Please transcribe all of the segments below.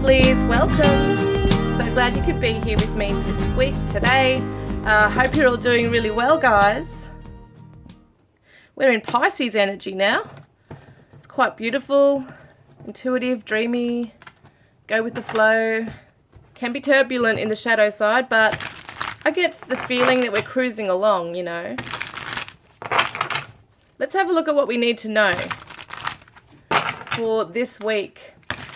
lovelies, welcome. So glad you could be here with me this week, today. Hope you're all doing really well, guys. We're in Pisces energy now. It's quite beautiful, intuitive, dreamy, go with the flow. Can be turbulent in the shadow side, but I get the feeling that we're cruising along, you know. Let's have a look at what we need to know for this week.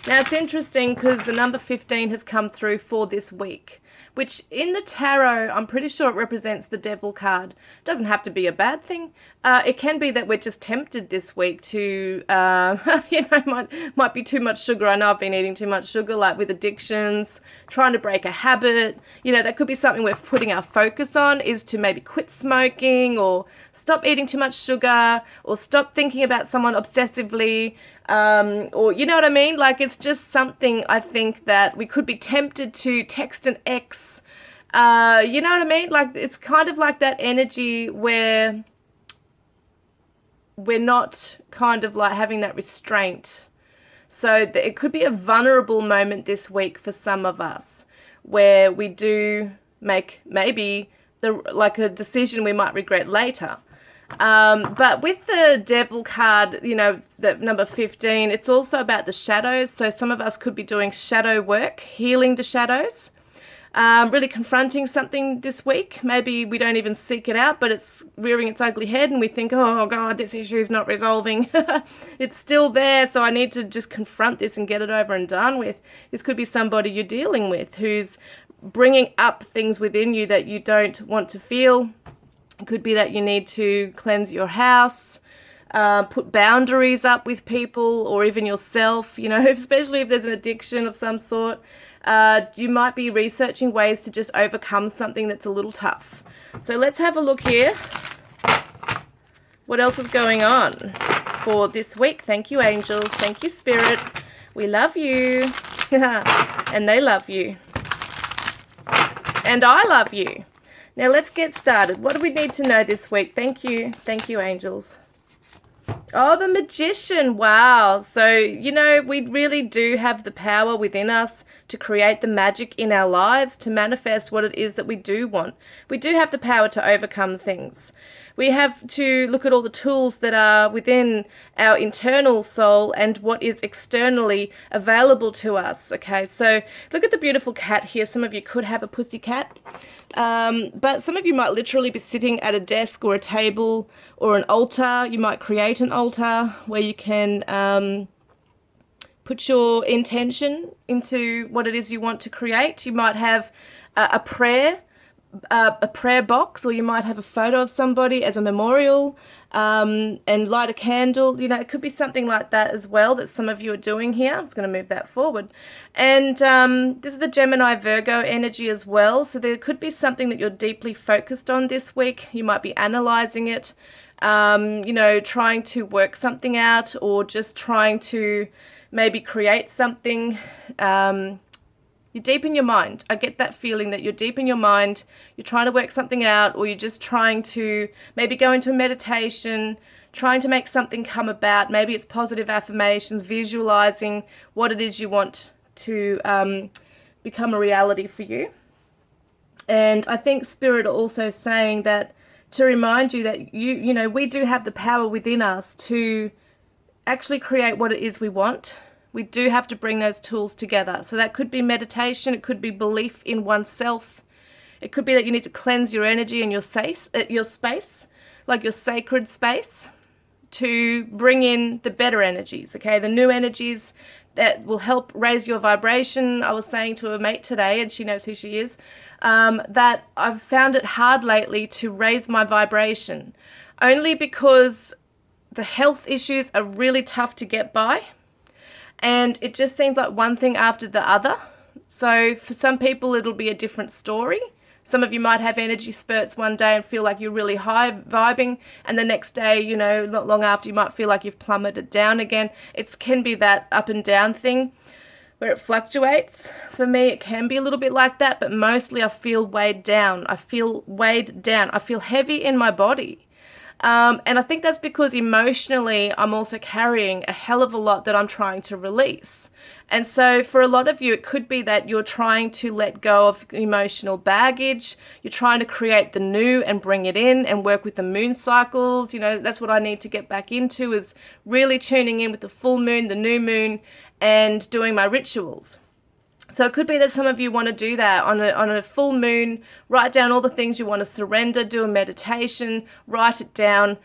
Now, it's interesting because the number 15 has come through for this week, which in the tarot, I'm pretty sure it represents the devil card. It doesn't have to be a bad thing. It can be that we're just tempted this week to, might be too much sugar. I know I've been eating too much sugar, like with addictions, trying to break a habit. You know, that could be something we're putting our focus on, is to maybe quit smoking or stop eating too much sugar or stop thinking about someone obsessively. Or you know what I mean? Like, it's just something I think that we could be tempted to text an ex. You know what I mean? Like, it's kind of like that energy where we're not kind of like having that restraint. So it could be a vulnerable moment this week for some of us where we do make maybe a decision we might regret later. But with the devil card, you know, the number 15, it's also about the shadows. So some of us could be doing shadow work, healing the shadows, really confronting something this week. Maybe we don't even seek it out, but it's rearing its ugly head and we think, oh God, this issue is not resolving. It's still there, so I need to just confront this and get it over and done with. This could be somebody you're dealing with who's bringing up things within you that you don't want to feel. It could be that you need to cleanse your house, put boundaries up with people or even yourself, you know, especially if there's an addiction of some sort. You might be researching ways to just overcome something that's a little tough. So let's have a look here. What else is going on for this week? Thank you, angels. Thank you, spirit. We love you. And they love you. And I love you. Now let's get started. What do we need to know this week? Thank you. Thank you, angels. Oh, the Magician. Wow. So, you know, we really do have the power within us to create the magic in our lives, to manifest what it is that we do want. We do have the power to overcome things. We have to look at all the tools that are within our internal soul and what is externally available to us. Okay, so look at the beautiful cat here. Some of you could have a pussy cat, but some of you might literally be sitting at a desk or a table or an altar. You might create an altar where you can put your intention into what it is you want to create. You might have a prayer box, or you might have a photo of somebody as a memorial, and light a candle. You know, it could be something like that as well that some of you are doing here. I'm just going to move that forward. And this is the Gemini Virgo energy as well. So there could be something that you're deeply focused on this week. You might be analyzing it, you know, trying to work something out, or just trying to maybe create something. You're deep in your mind. I get that feeling that you're deep in your mind. You're trying to work something out, or you're just trying to maybe go into a meditation, trying to make something come about. Maybe it's positive affirmations, visualizing what it is you want to become a reality for you. And I think Spirit are also saying that to remind you that you know, we do have the power within us to actually create what it is we want. We do have to bring those tools together. So that could be meditation. It could be belief in oneself. It could be that you need to cleanse your energy and your space, like your sacred space, to bring in the better energies, okay? The new energies that will help raise your vibration. I was saying to a mate today, and she knows who she is, that I've found it hard lately to raise my vibration, only because the health issues are really tough to get by. And it just seems like one thing after the other. So for some people, it'll be a different story. Some of you might have energy spurts one day and feel like you're really high vibing. And the next day, you know, not long after, you might feel like you've plummeted down again. It can be that up and down thing where it fluctuates. For me, it can be a little bit like that. But mostly I feel weighed down. I feel heavy in my body. And I think that's because emotionally I'm also carrying a hell of a lot that I'm trying to release. And so for a lot of you, it could be that you're trying to let go of emotional baggage. You're trying to create the new and bring it in and work with the moon cycles. You know, that's what I need to get back into, is really tuning in with the full moon, the new moon, and doing my rituals. So it could be that some of you want to do that on a full moon. Write down all the things you want to surrender, do a meditation, write it down,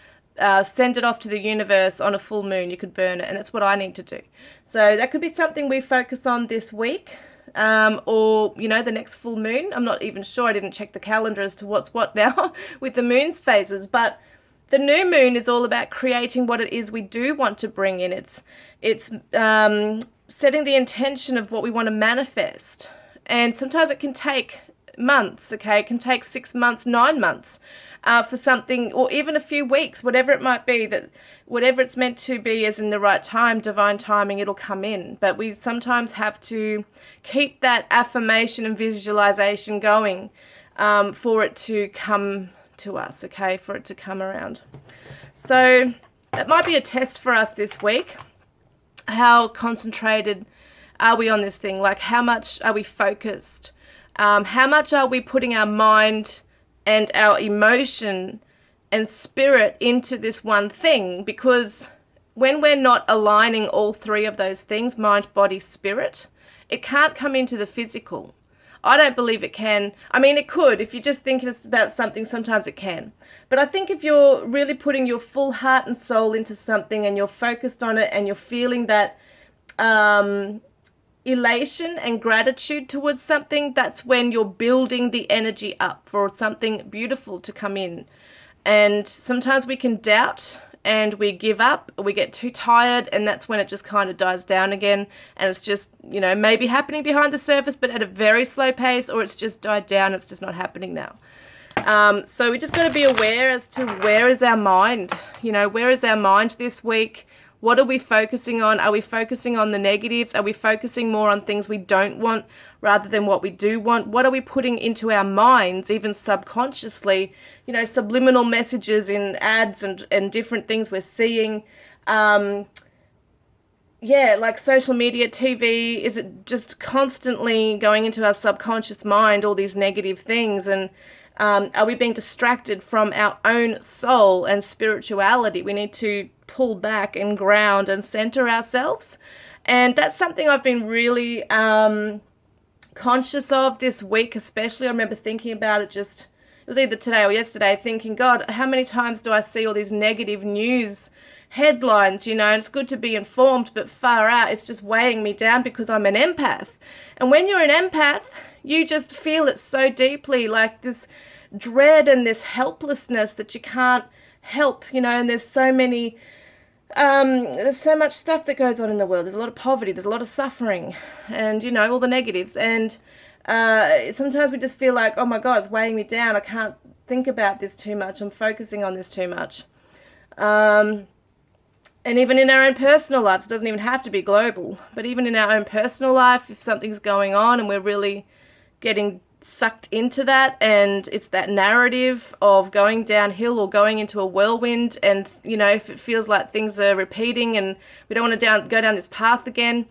send it off to the universe on a full moon. You could burn it, and that's what I need to do. So that could be something we focus on this week, or, you know, the next full moon. I'm not even sure. I didn't check the calendar as to what's what now with the moon's phases, but the new moon is all about creating what it is we do want to bring in. It's setting the intention of what we want to manifest. And sometimes it can take months, okay? It can take 6 months, 9 months for something, or even a few weeks, whatever it might be, that whatever it's meant to be is in the right time, divine timing, it'll come in. But we sometimes have to keep that affirmation and visualization going for it to come to us, okay? For it to come around. So that might be a test for us this week. How concentrated are we on this thing? Like, how much are we focused? How much are we putting our mind and our emotion and spirit into this one thing? Because when we're not aligning all three of those things, mind, body, spirit, it can't come into the physical. I don't believe it can. I mean, it could. If you're just thinking about something, sometimes it can. But I think if you're really putting your full heart and soul into something and you're focused on it and you're feeling that elation and gratitude towards something, that's when you're building the energy up for something beautiful to come in. And sometimes we can doubt and we give up, we get too tired, and that's when it just kind of dies down again, and it's just, you know, maybe happening behind the surface but at a very slow pace, or it's just died down, it's just not happening now. So we just got to be aware as to where is our mind, you know, where is our mind this week? What are we focusing on? Are we focusing on the negatives? Are we focusing more on things we don't want rather than what we do want? What are we putting into our minds, even subconsciously, you know, subliminal messages in ads and different things we're seeing? Yeah, like social media, TV, is it just constantly going into our subconscious mind, all these negative things? And are we being distracted from our own soul and spirituality? We need to pull back and ground and center ourselves. And that's something I've been really conscious of this week, especially. I remember thinking about it it was either today or yesterday, thinking, God, how many times do I see all these negative news headlines, you know, and it's good to be informed, but far out, it's just weighing me down because I'm an empath. And when you're an empath, you just feel it so deeply, like this dread and this helplessness that you can't help, you know, and there's so many, there's so much stuff that goes on in the world. There's a lot of poverty, there's a lot of suffering, and, you know, all the negatives. And sometimes we just feel like, oh my God, it's weighing me down. I can't think about this too much. I'm focusing on this too much. And even in our own personal lives, it doesn't even have to be global, but even in our own personal life, if something's going on and we're really getting sucked into that, and it's that narrative of going downhill or going into a whirlwind, and, you know, if it feels like things are repeating and we don't want to go down this path again,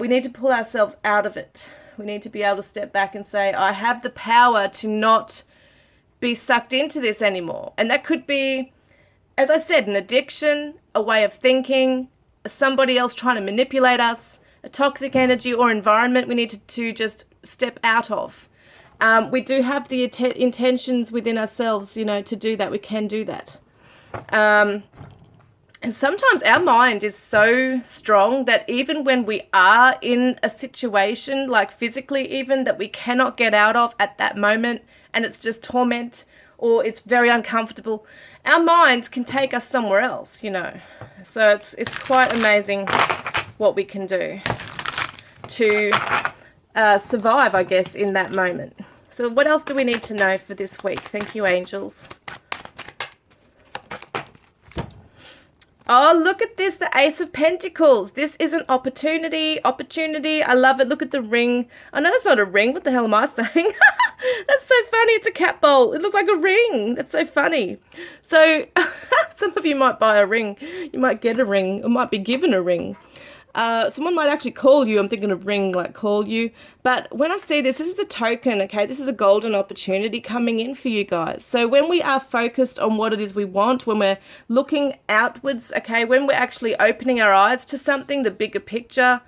we need to pull ourselves out of it. We need to be able to step back and say, I have the power to not be sucked into this anymore. And that could be, as I said, an addiction, a way of thinking, somebody else trying to manipulate us, a toxic energy or environment we need to just step out of. We do have the intentions within ourselves, you know, to do that. We can do that. And sometimes our mind is so strong that even when we are in a situation, like physically even, that we cannot get out of at that moment, and it's just torment or it's very uncomfortable, our minds can take us somewhere else, you know. So it's quite amazing what we can do to survive, I guess, in that moment. So what else do we need to know for this week? Thank you, angels. Oh, look at this, the Ace of Pentacles. This is an opportunity. I love it. Look at the ring. Oh, no, that's not a ring. What the hell am I saying? That's so funny. It's a cat bowl. It looked like a ring. That's so funny. So some of you might buy a ring. You might get a ring or might be given a ring. Someone might actually call you. I'm thinking of ring, like call you. But when I see this, this is the token, okay? This is a golden opportunity coming in for you guys. So when we are focused on what it is we want, when we're looking outwards, okay, when we're actually opening our eyes to something, the bigger picture,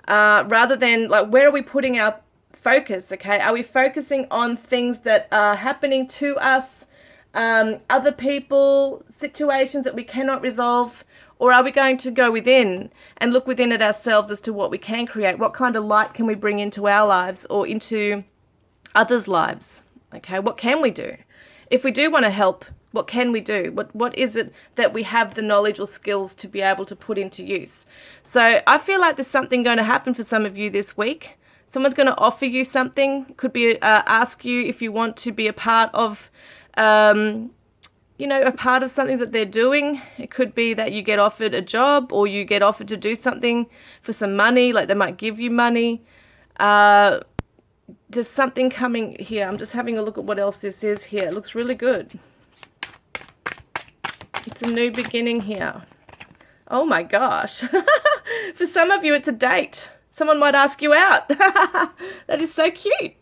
rather than like, where are we putting our focus, okay? Are we focusing on things that are happening to us, other people, situations that we cannot resolve? Or are we going to go within and look within at ourselves as to what we can create? What kind of light can we bring into our lives or into others' lives? Okay, what can we do? If we do want to help, what can we do? What is it that we have the knowledge or skills to be able to put into use? So I feel like there's something going to happen for some of you this week. Someone's going to offer you something. Could be ask you if you want to be a part of a part of something that they're doing. It could be that you get offered a job or you get offered to do something for some money, like they might give you money. There's something coming here. I'm just having a look at what else this is here. It looks really good. It's a new beginning here. Oh my gosh. For some of you, it's a date. Someone might ask you out. That is so cute.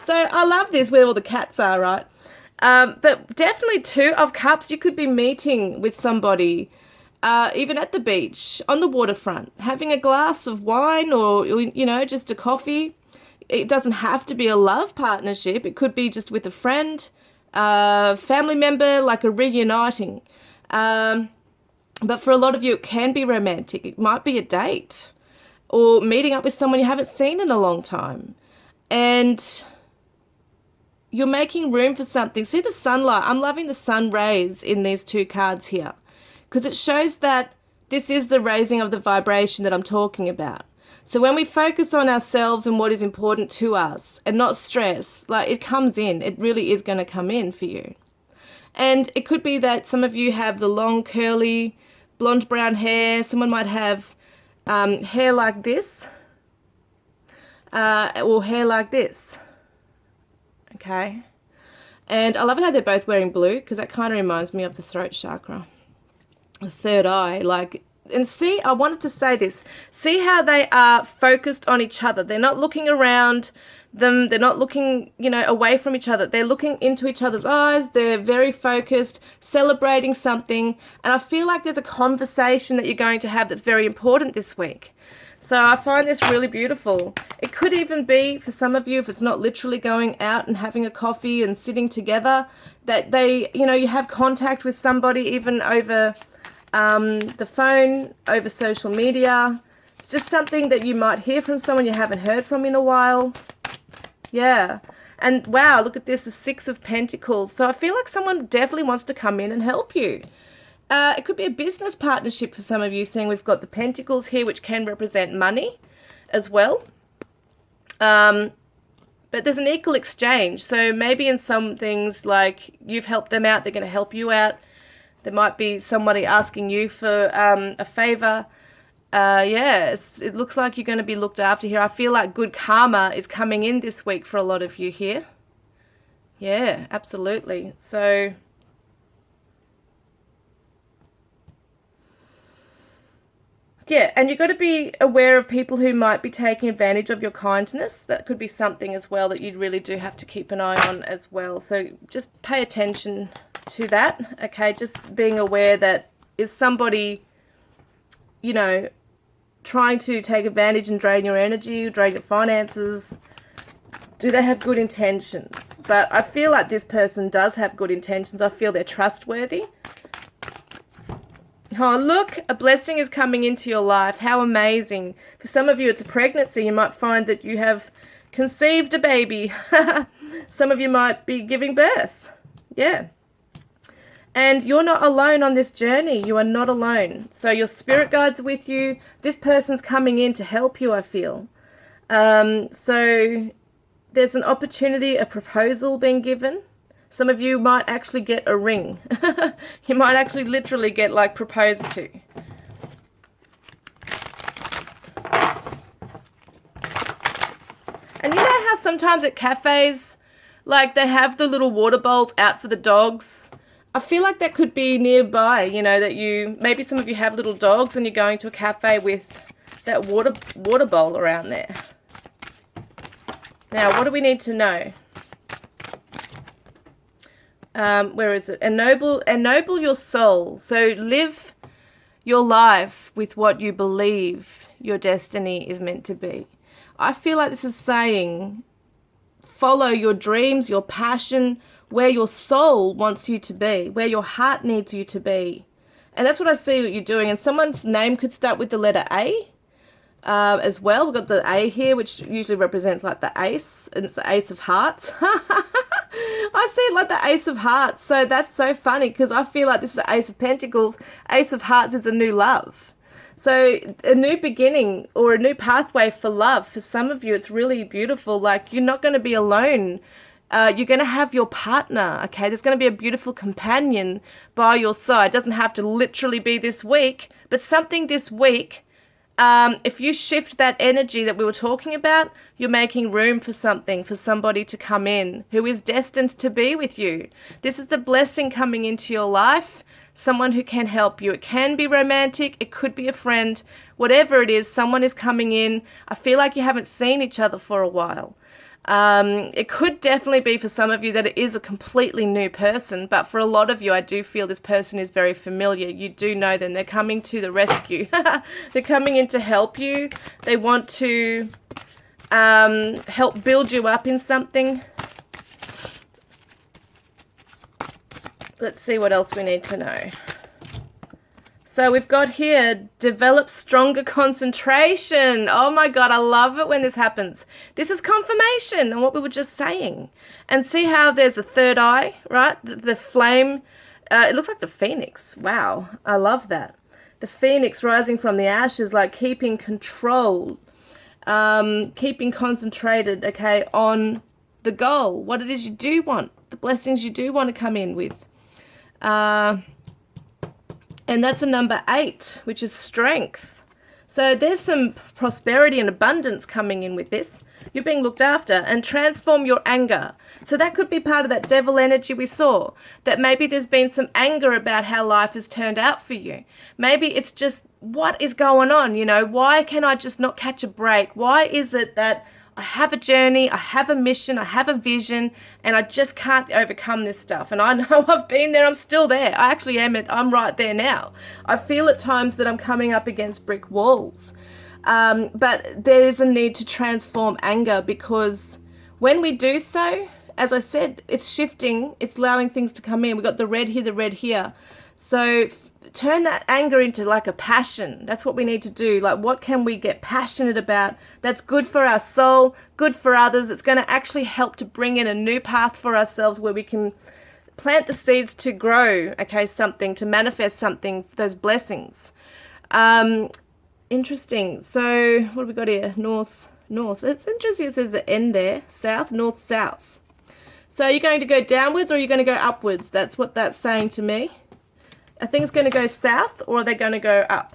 So I love this, where all the cats are, right? But definitely Two of Cups. You could be meeting with somebody, even at the beach, on the waterfront, having a glass of wine or, just a coffee. It doesn't have to be a love partnership. It could be just with a friend, family member, like a reuniting. But for a lot of you, it can be romantic. It might be a date or meeting up with someone you haven't seen in a long time. And you're making room for something. See the sunlight? I'm loving the sun rays in these two cards here, because it shows that this is the raising of the vibration that I'm talking about. So when we focus on ourselves and what is important to us and not stress, like, it comes in. It really is going to come in for you. And it could be that some of you have the long, curly, blonde brown hair. Someone might have hair like this, or hair like this. Okay, and I love it how they're both wearing blue, because that kind of reminds me of the throat chakra, the third eye. Like, and see, I wanted to say this. See how they are focused on each other. They're not looking around them. They're not looking, away from each other. They're looking into each other's eyes. They're very focused, celebrating something. And I feel like there's a conversation that you're going to have that's very important this week. So I find this really beautiful. It could even be, for some of you, if it's not literally going out and having a coffee and sitting together, that they, you have contact with somebody even over the phone, over social media. It's just something that you might hear from someone you haven't heard from in a while. Yeah. And wow, look at this, the Six of Pentacles. So I feel like someone definitely wants to come in and help you. It could be a business partnership for some of you, seeing we've got the Pentacles here, which can represent money as well. But there's an equal exchange. So maybe in some things, like, you've helped them out, they're going to help you out. There might be somebody asking you for a favor. It looks like you're going to be looked after here. I feel like good karma is coming in this week for a lot of you here. Yeah, absolutely. So yeah, and you've got to be aware of people who might be taking advantage of your kindness. That could be something as well that you really do have to keep an eye on as well. So just pay attention to that, okay? Just being aware that is somebody, trying to take advantage and drain your energy, drain your finances. Do they have good intentions? But I feel like this person does have good intentions. I feel they're trustworthy. Oh, look, a blessing is coming into your life. How amazing. For some of you, it's a pregnancy. You might find that you have conceived a baby. Some of you might be giving birth. Yeah. And you're not alone on this journey. You are not alone. So your spirit guides are with you. This person's coming in to help you, I feel. So there's an opportunity, a proposal being given. Some of you might actually get a ring. You might actually literally get, like, proposed to. And you know how sometimes at cafes, like, they have the little water bowls out for the dogs? I feel like that could be nearby, that maybe some of you have little dogs and you're going to a cafe with that water bowl around there. Now, what do we need to know? Where is it? Ennoble your soul. So live your life with what you believe your destiny is meant to be. I feel like this is saying, follow your dreams, your passion, where your soul wants you to be, where your heart needs you to be. And that's what I see what you're doing. And someone's name could start with the letter A as well. We've got the A here, which usually represents like the ace, and it's the ace of hearts. I see it like the ace of hearts. So that's so funny because I feel like this is the ace of pentacles. Ace of hearts is a new love. So a new beginning or a new pathway for love. For some of you, it's really beautiful. Like, you're not going to be alone. You're going to have your partner, okay? There's going to be a beautiful companion by your side. It doesn't have to literally be this week, but something this week. If you shift that energy that we were talking about, you're making room for something, for somebody to come in who is destined to be with you. This is the blessing coming into your life, someone who can help you. It can be romantic, it could be a friend, whatever it is, someone is coming in. I feel like you haven't seen each other for a while. It could definitely be for some of you that it is a completely new person, but for a lot of you, I do feel this person is very familiar. You do know them. They're coming to the rescue. They're coming in to help you. They want to help build you up in something. Let's see what else we need to know. So we've got here, develop stronger concentration. Oh my God, I love it when this happens. This is confirmation on what we were just saying. And see how there's a third eye, right? The flame, it looks like the phoenix. Wow, I love that. The phoenix rising from the ashes, like keeping control, keeping concentrated, okay, on the goal, what it is you do want, the blessings you do want to come in with. And that's a number 8, which is strength. So there's some prosperity and abundance coming in with this. You're being looked after. And transform your anger. So that could be part of that devil energy we saw. That maybe there's been some anger about how life has turned out for you. Maybe it's just, what is going on? You know, why can I just not catch a break? Why is it that I have a journey, I have a mission, I have a vision, and I just can't overcome this stuff? And I know I've been there, I'm still there. I actually am, I'm right there now. I feel at times that I'm coming up against brick walls. But there is a need to transform anger, because when we do so, as I said, it's shifting, it's allowing things to come in. We've got the red here, the red here. So turn that anger into like a passion. That's what we need to do. Like, what can we get passionate about that's good for our soul, good for others? It's going to actually help to bring in a new path for ourselves where we can plant the seeds to grow, okay, something, to manifest something, those blessings. Interesting. So what have we got here? North. It's interesting. It says the end there. South, north, south. So are you going to go downwards or are you going to go upwards? That's what that's saying to me. I think it's going to go south, or are they going to go up?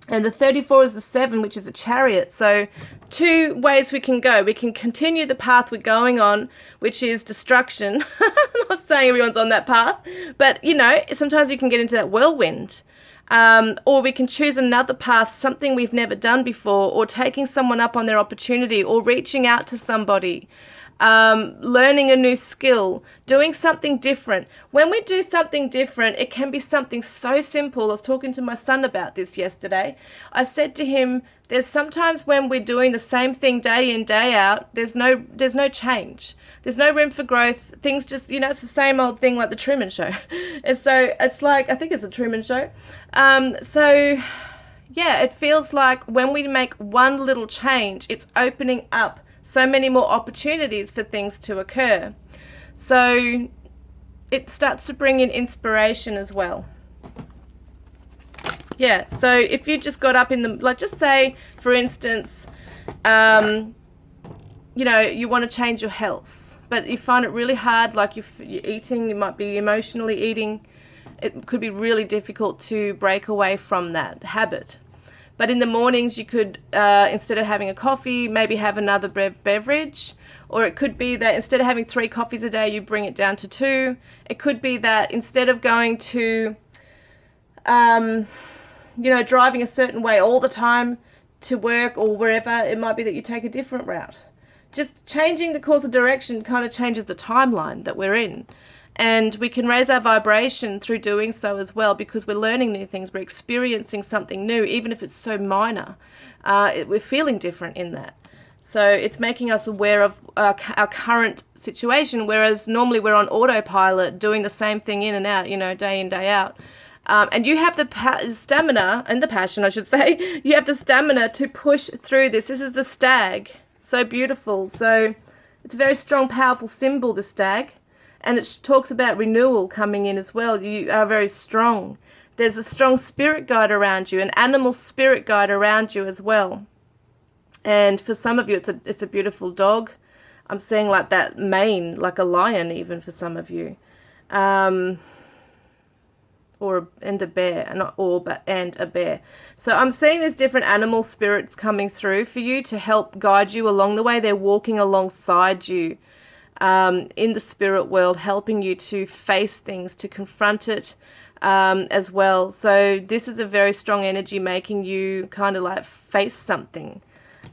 And the 34 is the 7, which is a chariot. So 2 ways we can go. We can continue the path we're going on, which is destruction. I'm not saying everyone's on that path, but you know, sometimes you can get into that whirlwind. Or we can choose another path, something we've never done before, or taking someone up on their opportunity, or reaching out to somebody. Learning a new skill, doing something different. When we do something different, it can be something so simple. I was talking to my son about this yesterday. I said to him, there's sometimes when we're doing the same thing day in, day out, there's no change. There's no room for growth. Things just, you know, it's the same old thing like the Truman Show. And so it's like, I think it's a Truman Show. So yeah, it feels like when we make one little change, it's opening up so many more opportunities for things to occur. So it starts to bring in inspiration as well. Yeah, so if you just got up in the, like, just say, for instance, you know, you want to change your health, but you find it really hard, like you're eating, you might be emotionally eating. It could be really difficult to break away from that habit. But in the mornings, you could, instead of having a coffee, maybe have another beverage. Or it could be that instead of having 3 coffees a day, you bring it down to 2. It could be that instead of going to, you know, driving a certain way all the time, to work or wherever. It might be that you take a different route. Just changing the course of direction kind of changes the timeline that we're in. And we can raise our vibration through doing so as well, because we're learning new things. We're experiencing something new, even if it's so minor. We're feeling different in that. So it's making us aware of our current situation, whereas normally we're on autopilot doing the same thing in and out, you know, day in, day out. And you have the stamina and the passion, I should say. You have the stamina to push through this. This is the stag. So beautiful. So it's a very strong, powerful symbol, the stag. And it talks about renewal coming in as well. You are very strong. There's a strong spirit guide around you, an animal spirit guide around you as well. And for some of you, it's a beautiful dog. I'm seeing like that mane, like a lion even for some of you. And a bear, not all, but and a bear. So I'm seeing there's different animal spirits coming through for you to help guide you along the way. They're walking alongside you in the spirit world, helping you to face things, to confront it as well. So this is a very strong energy making you kind of like face something.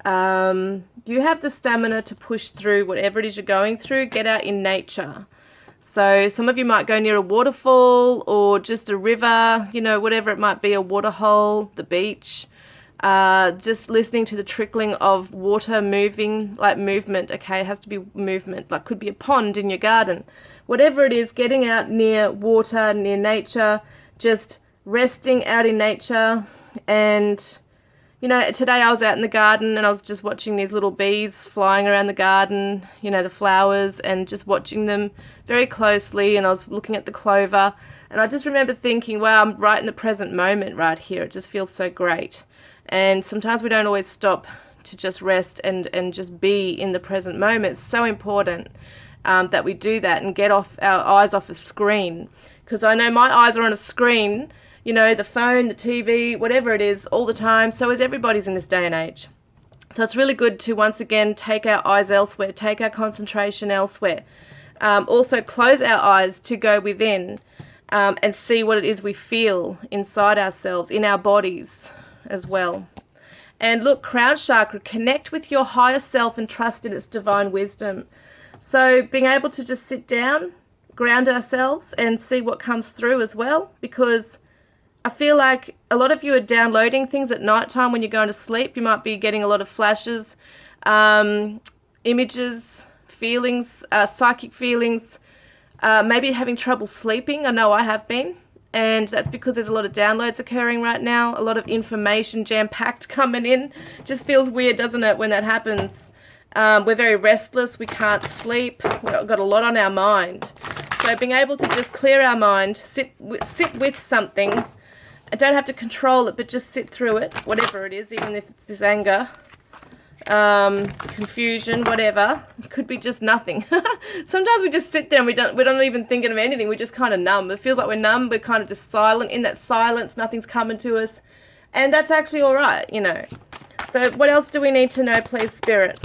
You have the stamina to push through whatever it is you're going through. Get out in nature. So some of you might go near a waterfall or just a river, you know, whatever it might be, a water hole, the beach. Just listening to the trickling of water moving, like movement, okay? It has to be movement, like could be a pond in your garden. Whatever it is, getting out near water, near nature, just resting out in nature. And, you know, today I was out in the garden and I was just watching these little bees flying around the garden, you know, the flowers, and just watching them very closely. And I was looking at the clover, and I just remember thinking, wow, I'm right in the present moment right here. It just feels so great. And sometimes we don't always stop to just rest and just be in the present moment. It's so important that we do that and get off our eyes off a screen. Because I know my eyes are on a screen, you know, the phone, the TV, whatever it is, all the time. So is everybody's in this day and age. So it's really good to, once again, take our eyes elsewhere, take our concentration elsewhere. Also close our eyes to go within and see what it is we feel inside ourselves, in our bodies as well. And look, crown chakra, connect with your higher self and trust in its divine wisdom. So being able to just sit down, ground ourselves and see what comes through as well, because I feel like a lot of you are downloading things at night time when you're going to sleep. You might be getting a lot of flashes, images, feelings, psychic feelings, maybe having trouble sleeping. I know I have been. And that's because there's a lot of downloads occurring right now, a lot of information jam-packed coming in. Just feels weird, doesn't it, when that happens? We're very restless, we can't sleep, we've got a lot on our mind. So being able to just clear our mind, sit with something, and don't have to control it, but just sit through it, whatever it is, even if it's this anger, confusion, whatever. It could be just nothing. Sometimes we just sit there and we're not even thinking of anything. We're just kind of numb. It feels like we're numb. We're kind of just silent. In that silence, nothing's coming to us, and that's actually all right, you know. So what else do we need to know, please, Spirit?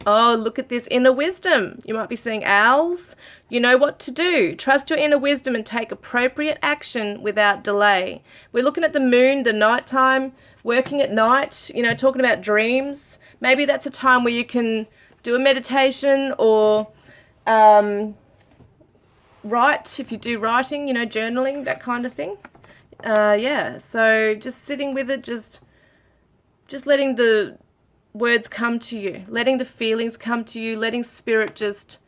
Oh, look at this inner wisdom. You might be seeing owls. You know what to do. Trust your inner wisdom and take appropriate action without delay. We're looking at the moon, the nighttime, working at night, you know, talking about dreams. Maybe that's a time where you can do a meditation or write, if you do writing, you know, journaling, that kind of thing. Yeah, so just sitting with it, just letting the words come to you, letting the feelings come to you, letting spirit just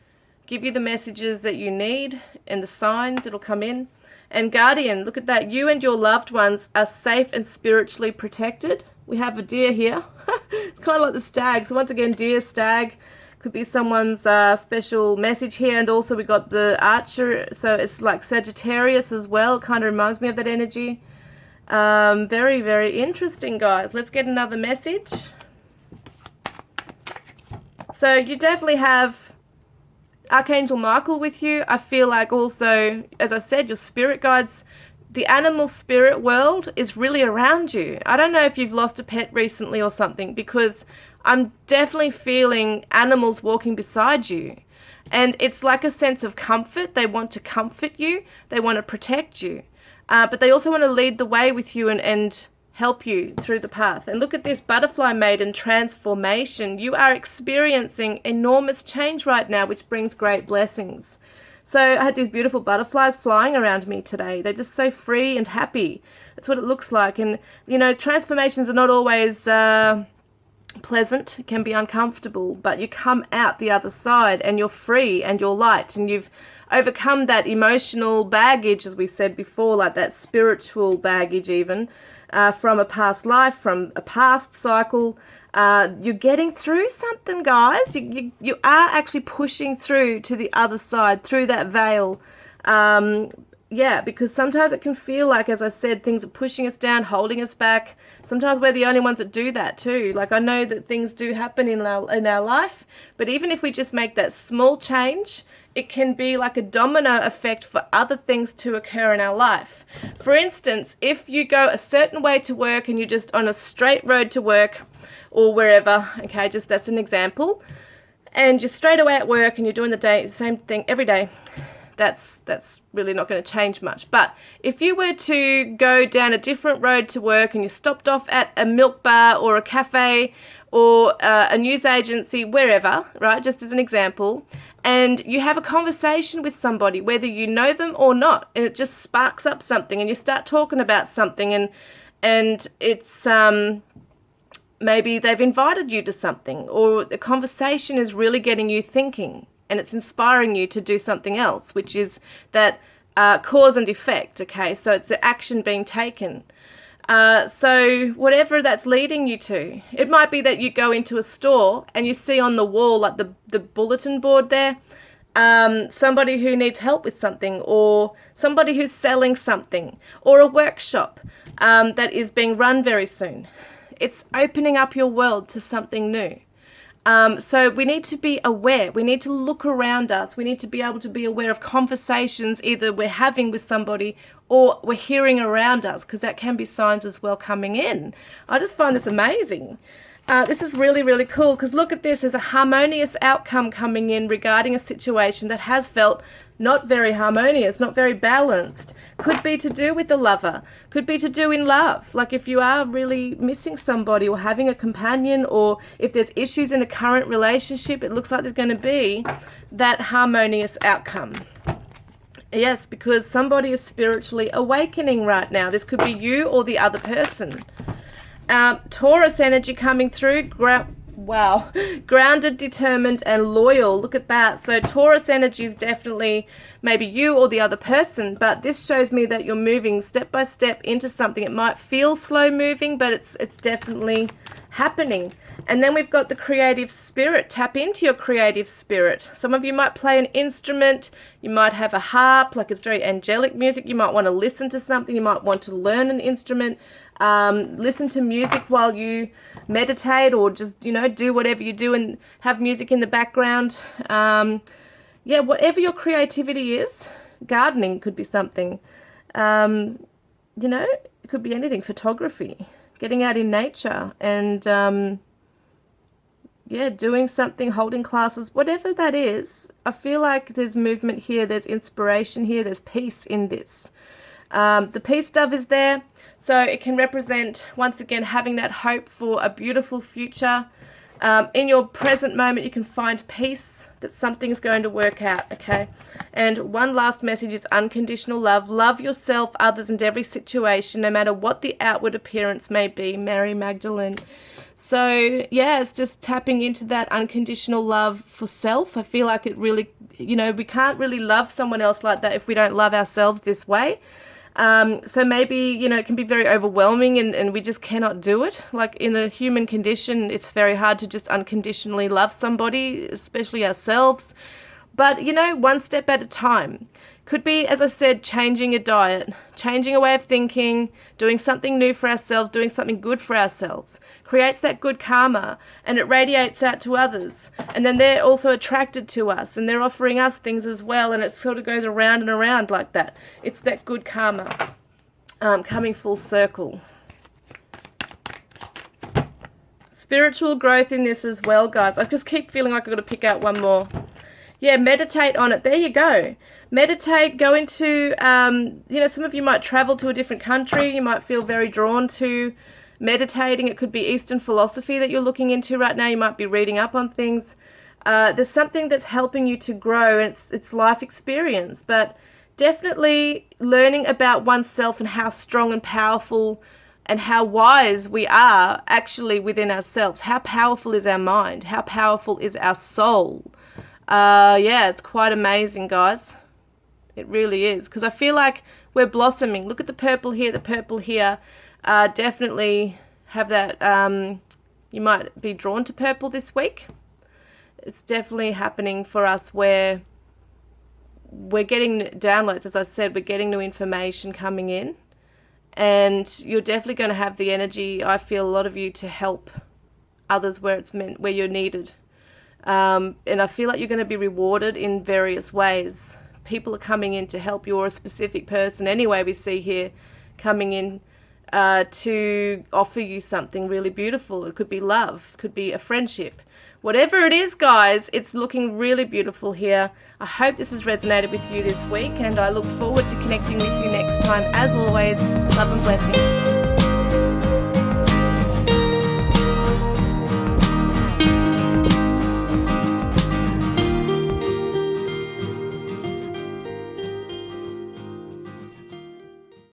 give you the messages that you need and the signs, it'll come in. And guardian, look at that. You and your loved ones are safe and spiritually protected. We have a deer here. It's kind of like the stag. So once again, deer, stag, could be someone's special message here. And also we got the archer. So it's like Sagittarius as well. It kind of reminds me of that energy. Very, very interesting, guys. Let's get another message. So you definitely have Archangel Michael with you. I feel like also, as I said, your spirit guides, the animal spirit world is really around you. I don't know if you've lost a pet recently or something, because I'm definitely feeling animals walking beside you. And it's like a sense of comfort. They want to comfort you. They want to protect you. But they also want to lead the way with you and help you through the path. And look at this butterfly maiden transformation. You are experiencing enormous change right now, which brings great blessings. So I had these beautiful butterflies flying around me today. They're just so free and happy. That's what it looks like. And, you know, transformations are not always pleasant. It can be uncomfortable, but you come out the other side and you're free and you're light, and you've overcome that emotional baggage, as we said before, like that spiritual baggage even, from a past life, from a past cycle. You're getting through something, guys. You are actually pushing through to the other side, through that veil. Yeah, because sometimes it can feel like, as I said, things are pushing us down, holding us back. Sometimes we're the only ones that do that too. Like, I know that things do happen in our life, but even if we just make that small change, it can be like a domino effect for other things to occur in our life. For instance, if you go a certain way to work and you're just on a straight road to work or wherever, okay, just that's an example, and you're straight away at work and you're doing the same thing every day, that's really not going to change much. But if you were to go down a different road to work and you stopped off at a milk bar or a cafe or a news agency, wherever, right, just as an example, and you have a conversation with somebody, whether you know them or not, and it just sparks up something, and you start talking about something, and it's maybe they've invited you to something, or the conversation is really getting you thinking, and it's inspiring you to do something else, which is that cause and effect, okay? So it's the action being taken. So whatever that's leading you to, it might be that you go into a store and you see on the wall, like the bulletin board there, somebody who needs help with something, or somebody who's selling something, or a workshop that is being run very soon. It's opening up your world to something new. So we need to be aware. We need to look around us. We need to be able to be aware of conversations either we're having with somebody or we're hearing around us, because that can be signs as well coming in. I just find this amazing. This is really, really cool, because look at this. There's a harmonious outcome coming in regarding a situation that has felt not very harmonious, not very balanced. Could be to do with the lover. Could be to do in love. Like if you are really missing somebody or having a companion, or if there's issues in a current relationship, it looks like there's going to be that harmonious outcome. Yes, because somebody is spiritually awakening right now. This could be you or the other person. Taurus energy coming through. Wow. Grounded, determined, and loyal. Look at that. So Taurus energy is definitely maybe you or the other person, but this shows me that you're moving step by step into something. It might feel slow moving, but it's definitely happening. And then we've got the creative spirit. Tap into your creative spirit. Some of you might play an instrument. You might have a harp, like it's very angelic music. You might want to listen to something. You might want to learn an instrument. Listen to music while you meditate, or just, you know, do whatever you do and have music in the background. Yeah, whatever your creativity is. Gardening could be something. You know, it could be anything. Photography, getting out in nature, and yeah, doing something, holding classes, whatever that is. I feel like there's movement here, there's inspiration here, there's peace in this. The peace dove is there, so it can represent, once again, having that hope for a beautiful future. In your present moment, you can find peace, that something's going to work out, okay? And one last message is unconditional love. Love yourself, others, and every situation, no matter what the outward appearance may be. Mary Magdalene. So, yeah, it's just tapping into that unconditional love for self. I feel like it really, you know, we can't really love someone else like that if we don't love ourselves this way. So maybe, you know, it can be very overwhelming, and we just cannot do it. Like in the human condition, it's very hard to just unconditionally love somebody, especially ourselves. But, you know, one step at a time. Could be, as I said, changing a diet, changing a way of thinking, doing something new for ourselves, doing something good for ourselves. Creates that good karma, and it radiates out to others. And then they're also attracted to us, and they're offering us things as well, and it sort of goes around and around like that. It's that good karma coming full circle. Spiritual growth in this as well, guys. I just keep feeling like I've got to pick out one more. Yeah, meditate on it. There you go. Meditate, go into, you know, some of you might travel to a different country. You might feel very drawn to meditating. It could be Eastern philosophy that you're looking into right now. You might be reading up on things. There's something that's helping you to grow. It's life experience, but definitely learning about oneself and how strong and powerful and how wise we are actually within ourselves. How powerful is our mind? How powerful is our soul? Yeah, it's quite amazing, guys. It really is. Because I feel like we're blossoming. Look at the purple here, the purple here. Definitely have that. You might be drawn to purple this week. It's definitely happening for us where we're getting downloads. As I said, we're getting new information coming in. And you're definitely going to have the energy, I feel, a lot of you, to help others where it's meant, where you're needed. And I feel like you're going to be rewarded in various ways. People are coming in to help you, or a specific person anyway we see here coming in to offer you something really beautiful. It could be love, could be a friendship. Whatever it is, guys, it's looking really beautiful here. I hope this has resonated with you this week, and I look forward to connecting with you next time. As always, love and blessings.